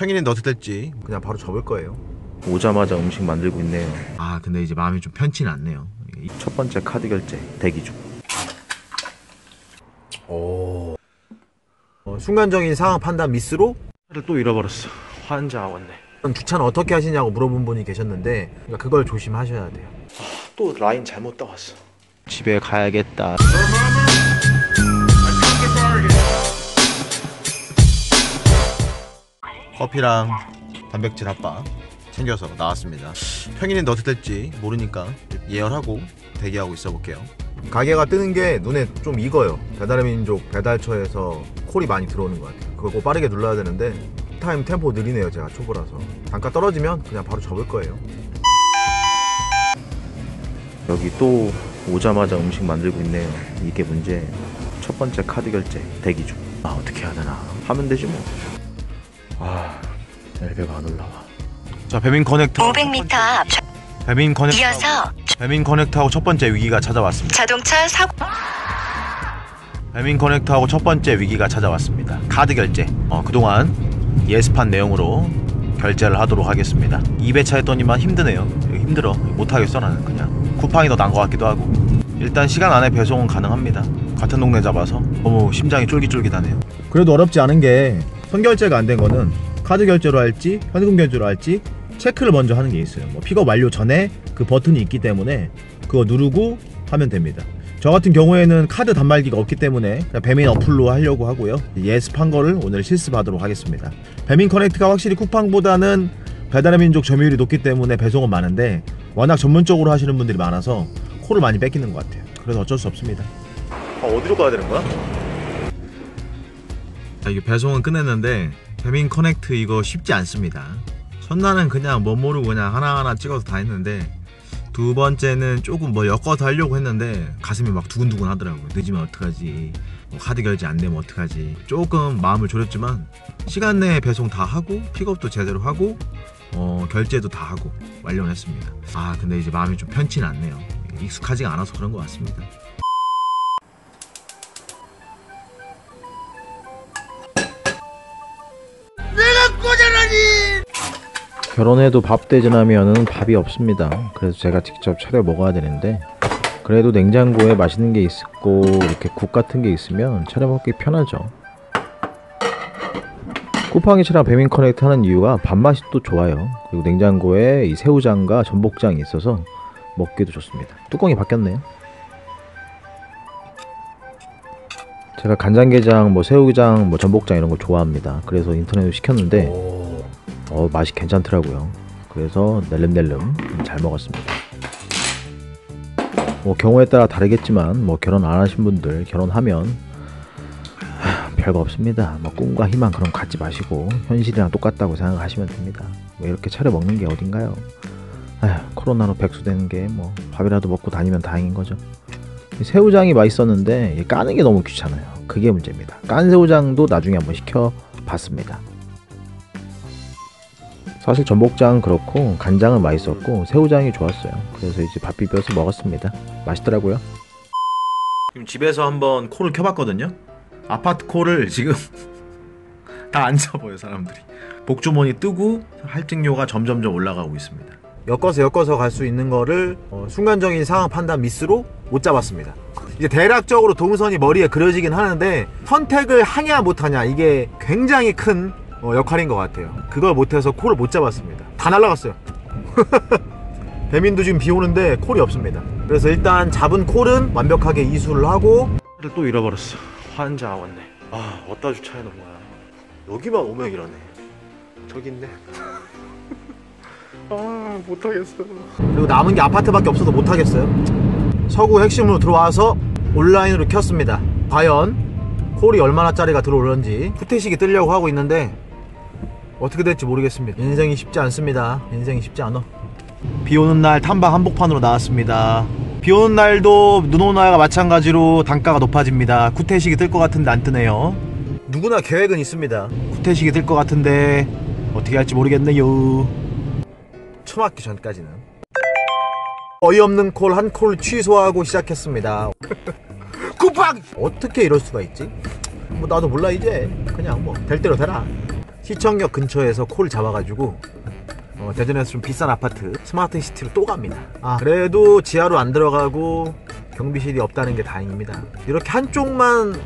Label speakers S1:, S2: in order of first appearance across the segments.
S1: 평일엔 어떻게 될지 그냥 바로 접을 거예요.
S2: 오자마자 음식 만들고 있네요.
S1: 아 근데 이제 마음이 좀 편치는 않네요.
S2: 첫 번째 카드 결제 대기 중.
S1: 오. 순간적인 상황 판단 미스로
S2: 차를 또 잃어버렸어. 환자 왔네.
S1: 주차는 어떻게 하시냐고 물어본 분이 계셨는데 그러니까 그걸 조심하셔야 돼요.
S2: 또 라인 잘못 따왔어. 집에 가야겠다.
S1: 커피랑 단백질 핫바 챙겨서 나왔습니다. 평일엔 어떻게 될지 모르니까 예열하고 대기하고 있어 볼게요. 가게가 뜨는 게 눈에 좀 익어요. 배달의 민족 배달처에서 콜이 많이 들어오는 것 같아요. 그걸 꼭 빠르게 눌러야 되는데 타임 템포 느리네요. 제가 초보라서. 단가 떨어지면 그냥 바로 접을 거예요.
S2: 여기 또 오자마자 음식 만들고 있네요. 이게 문제예요. 첫 번째 카드 결제 대기 중. 아 어떻게 해야 되나. 하면 되지 뭐. 아 엘베가 안 올라와.
S1: 자 배민 커넥터
S3: 500m 앞
S1: 배민 커넥터
S3: 이어서
S1: 배민 커넥터하고 첫 번째 위기가 찾아왔습니다.
S3: 자동차 사고
S1: 배민 커넥터하고 첫 번째 위기가 찾아왔습니다. 카드 결제. 그동안 예습한 내용으로 결제를 하도록 하겠습니다. 2배차 했더니만 힘드네요. 힘들어. 못하겠어 나는 그냥. 쿠팡이 더 나은 것 같기도 하고. 일단 시간 안에 배송은 가능합니다. 같은 동네 잡아서 너무 심장이 쫄깃쫄깃하네요. 그래도 어렵지 않은 게 선결제가 안 된 거는 카드 결제로 할지 현금 결제로 할지 체크를 먼저 하는 게 있어요. 뭐 픽업 완료 전에 그 버튼이 있기 때문에 그거 누르고 하면 됩니다. 저 같은 경우에는 카드 단말기가 없기 때문에 배민 어플로 하려고 하고요. 예습한 거를 오늘 실습하도록 하겠습니다. 배민 커넥트가 확실히 쿠팡보다는 배달의 민족 점유율이 높기 때문에 배송은 많은데 워낙 전문적으로 하시는 분들이 많아서 콜을 많이 뺏기는 것 같아요. 그래서 어쩔 수 없습니다. 어디로 가야 되는 거야? 이게 배송은 끝냈는데 배민 커넥트 이거 쉽지 않습니다. 첫날은 그냥 뭐 모르고 그냥 하나하나 찍어서 다 했는데 두 번째는 조금 뭐 엮어서 하려고 했는데 가슴이 막 두근두근 하더라고요. 늦으면 어떡하지, 뭐 카드 결제 안 되면 어떡하지. 조금 마음을 졸였지만 시간 내에 배송 다 하고 픽업도 제대로 하고 결제도 다 하고 완료를 했습니다. 아 근데 이제 마음이 좀 편치는 않네요. 익숙하지가 않아서 그런 것 같습니다.
S2: 결혼해도 밥 대전하면은 밥이 없습니다. 그래서 제가 직접 차려 먹어야 되는데 그래도 냉장고에 맛있는 게 있고 이렇게 국 같은 게 있으면 차려 먹기 편하죠. 쿠팡이츠랑 배민 커넥트 하는 이유가 밥맛이 또 좋아요. 그리고 냉장고에 이 새우장과 전복장이 있어서 먹기도 좋습니다. 뚜껑이 바뀌었네요. 제가 간장게장, 뭐 새우장, 뭐 전복장 이런 거 좋아합니다. 그래서 인터넷으로 시켰는데 맛이 괜찮더라고요. 그래서 낼름낼름 잘 먹었습니다. 뭐 경우에 따라 다르겠지만 뭐 결혼 안 하신 분들 결혼하면 별거 없습니다. 뭐 꿈과 희망 그런 거 갖지 마시고 현실이랑 똑같다고 생각하시면 됩니다. 뭐 이렇게 차려 먹는 게 어딘가요? 코로나로 백수되는 게 뭐 밥이라도 먹고 다니면 다행인 거죠. 새우장이 맛있었는데 까는 게 너무 귀찮아요. 그게 문제입니다. 깐 새우장도 나중에 한번 시켜 봤습니다. 사실 전복장 그렇고 간장은 맛있었고 새우장이 좋았어요. 그래서 이제 밥 비벼서 먹었습니다. 맛있더라고요.
S1: 지금 집에서 한번 콜을 켜봤거든요. 아파트 콜을 지금 다 안 잡아요 사람들이. 복주머니 뜨고 할증료가 점점점 올라가고 있습니다. 엮어서 갈 수 있는 거를 순간적인 상황 판단 미스로 못 잡았습니다. 이제 대략적으로 동선이 머리에 그려지긴 하는데 선택을 하냐 못하냐 이게 굉장히 큰 역할인 것 같아요. 그걸 못해서 콜을 못 잡았습니다. 다 날라갔어요. 배민도 지금 비 오는데 콜이 없습니다. 그래서 일단 잡은 콜은 완벽하게 이수를 하고.
S2: 차를 또 잃어버렸어. 환자 왔네. 아 어디다 주차해 놓은 거야. 여기만 오면 이러네. 저기 있네. 아 못하겠어.
S1: 그리고 남은 게 아파트밖에 없어서 못하겠어요. 서구 핵심으로 들어와서 온라인으로 켰습니다. 과연 콜이 얼마나 짜리가 들어오는지 후퇴식이 뜨려고 하고 있는데 어떻게 될지 모르겠습니다. 인생이 쉽지 않습니다. 인생이 쉽지 않아. 비 오는 날 탐방 한복판으로 나왔습니다. 비 오는 날도 눈 오는 날과 마찬가지로 단가가 높아집니다. 후퇴식이 뜰 것 같은데 안 뜨네요. 누구나 계획은 있습니다. 후퇴식이 뜰 것 같은데 어떻게 할지 모르겠네요. 처맞기 전까지는 어이없는 콜 한 콜 취소하고 시작했습니다. 쿠팡! 어떻게 이럴 수가 있지? 뭐 나도 몰라 이제. 그냥 뭐 될 대로 되라. 시청역 근처에서 콜 잡아가지고 대전에서 좀 비싼 아파트 스마트시티로 또 갑니다. 그래도 지하로 안 들어가고 경비실이 없다는 게 다행입니다. 이렇게 한쪽만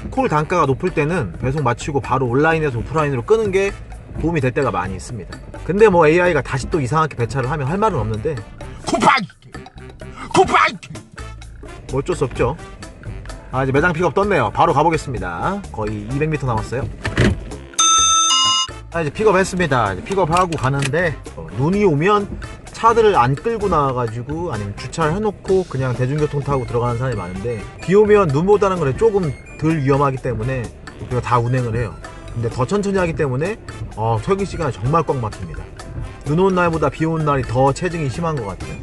S1: 콜 단가가 높을 때는 배송 마치고 바로 온라인에서 오프라인으로 끄는 게 도움이 될 때가 많이 있습니다. 근데 뭐 AI가 다시 또 이상하게 배차를 하면 할 말은 없는데
S3: 쿠팡
S1: 뭐 어쩔 수 없죠. 이제 매장 픽업 떴네요. 바로 가보겠습니다. 거의 200m 남았어요. 이제 픽업했습니다. 이제 픽업하고 가는데 눈이 오면 차들을 안 끌고 나와가지고 아니면 주차를 해놓고 그냥 대중교통 타고 들어가는 사람이 많은데, 비 오면 눈 못 오는 거는 조금 덜 위험하기 때문에 우리가 다 운행을 해요. 근데 더 천천히 하기 때문에 퇴근 시간이 정말 꽉 막힙니다. 눈 오는 날보다 비 오는 날이 더 체증이 심한 것 같아요.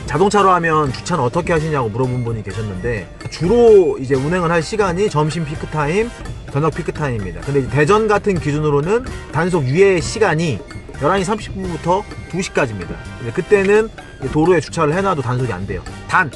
S1: 자동차로 하면 주차는 어떻게 하시냐고 물어본 분이 계셨는데, 주로 이제 운행을 할 시간이 점심 피크타임, 저녁 피크타임입니다. 근데 이제 대전 같은 기준으로는 단속 유예 시간이 11시 30분부터 2시까지입니다. 그때는 도로에 주차를 해놔도 단속이 안 돼요. 단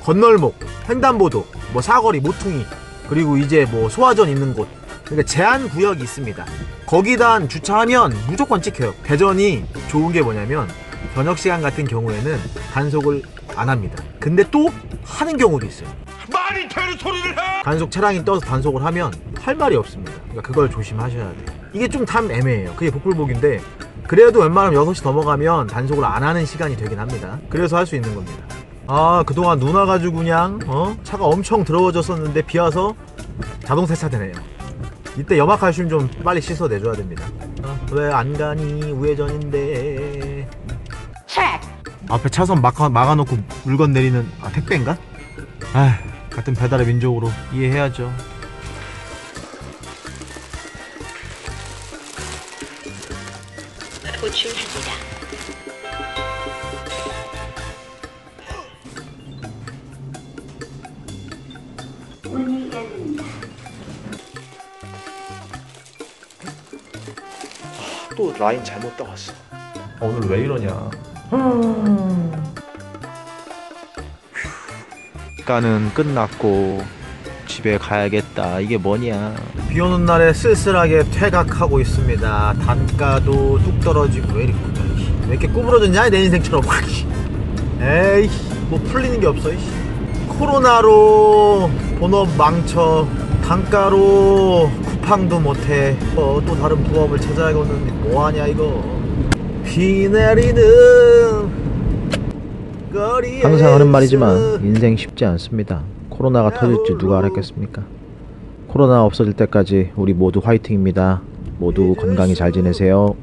S1: 건널목, 횡단보도, 뭐 사거리, 모퉁이, 그리고 이제 뭐 소화전 있는 곳, 그러니까 제한 구역이 있습니다. 거기다 주차하면 무조건 찍혀요. 대전이 좋은 게 뭐냐면 저녁 시간 같은 경우에는 단속을 안 합니다. 근데 또 하는 경우도 있어요.
S3: 말이 되는 소리를 해.
S1: 단속 차량이 떠서 단속을 하면 할 말이 없습니다. 그러니까 그걸 조심하셔야 돼요. 이게 좀 참 애매해요. 그게 복불복인데 그래도 웬만하면 6시 넘어가면 단속을 안 하는 시간이 되긴 합니다. 그래서 할 수 있는 겁니다. 그동안 눈 와가지고 그냥 차가 엄청 더러워졌었는데 비 와서 자동 세차 되네요. 이때 염화칼슘 좀 빨리 씻어내줘야 됩니다. 왜 안 가니 우회전인데. 앞에 차선 막아놓고 물건 내리는 택배인가? 같은 배달의 민족으로 이해해야죠.
S4: 호출합니다. 문이 열립니다.
S1: 또 라인 잘못 따왔어. 오늘 왜 이러냐. 시간은 끝났고 집에 가야겠다. 이게 뭐냐. 비 오는 날에 쓸쓸하게 퇴각하고 있습니다. 단가도 뚝 떨어지고 왜 이렇게 구부러졌냐 내 인생처럼. 에이 뭐 풀리는 게 없어. 코로나로 본업 망쳐, 단가로 쿠팡도 못해. 또 다른 부업을 찾아야겠는데 뭐하냐 이거. 비 내리는 거리에
S2: 항상 하는 말이지만 인생 쉽지 않습니다. 코로나가 터질지 누가 알았겠습니까? 코로나 없어질 때까지 우리 모두 화이팅입니다. 모두 건강히 잘 지내세요.